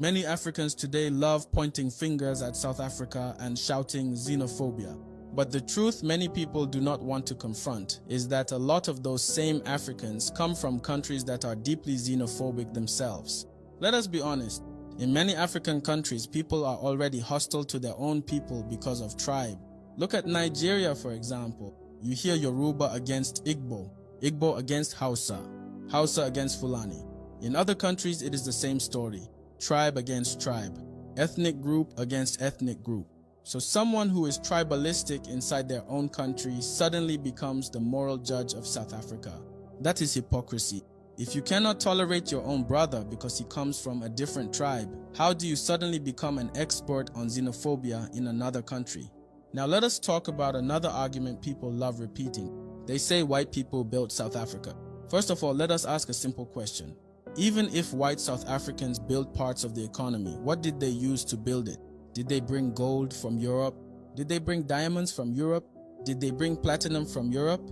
Many Africans today love pointing fingers at South Africa and shouting xenophobia. But the truth many people do not want to confront is that a lot of those same Africans come from countries that are deeply xenophobic themselves. Let us be honest, in many African countries, people are already hostile to their own people because of tribe. Look at Nigeria, for example. You hear Yoruba against Igbo, Igbo against Hausa, Hausa against Fulani. In other countries, it is the same story. Tribe against tribe, ethnic group against ethnic group. So someone who is tribalistic inside their own country suddenly becomes the moral judge of South Africa. That is hypocrisy. If you cannot tolerate your own brother because he comes from a different tribe, how do you suddenly become an expert on xenophobia in another country? Now let us talk about another argument people love repeating. They say white people built South Africa. First of all, let us ask a simple question. Even if white South Africans built parts of the economy, what did they use to build it? Did they bring gold from Europe? Did they bring diamonds from Europe? Did they bring platinum from Europe?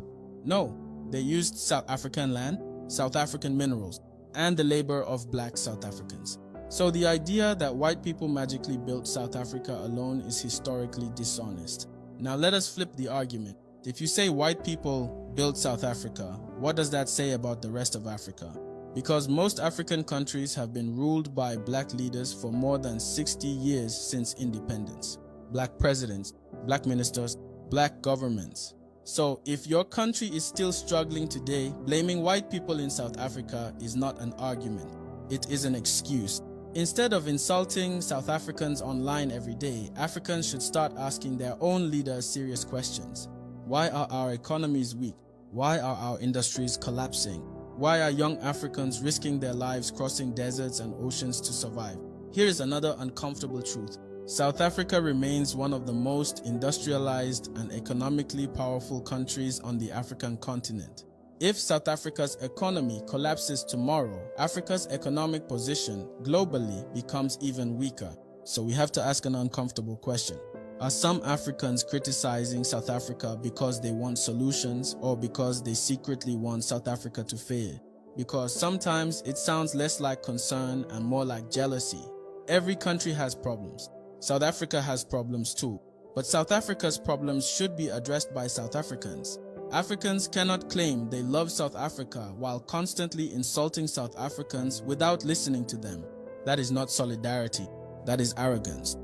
No, they used South African land, South African minerals, and the labor of black South Africans. So the idea that white people magically built South Africa alone is historically dishonest. Now let us flip the argument. If you say white people built South Africa, what does that say about the rest of Africa? Because most African countries have been ruled by black leaders for more than 60 years since independence. Black presidents, black ministers, black governments. So if your country is still struggling today, blaming white people in South Africa is not an argument. It is an excuse. Instead of insulting South Africans online every day, Africans should start asking their own leaders serious questions. Why are our economies weak? Why are our industries collapsing? Why are young Africans risking their lives crossing deserts and oceans to survive? Here is another uncomfortable truth. South Africa remains one of the most industrialized and economically powerful countries on the African continent. If South Africa's economy collapses tomorrow, Africa's economic position globally becomes even weaker. So we have to ask an uncomfortable question. Are some Africans criticizing South Africa because they want solutions or because they secretly want South Africa to fail? Because sometimes it sounds less like concern and more like jealousy. Every country has problems. South Africa has problems too. But South Africa's problems should be addressed by South Africans. Africans cannot claim they love South Africa while constantly insulting South Africans without listening to them. That is not solidarity. That is arrogance.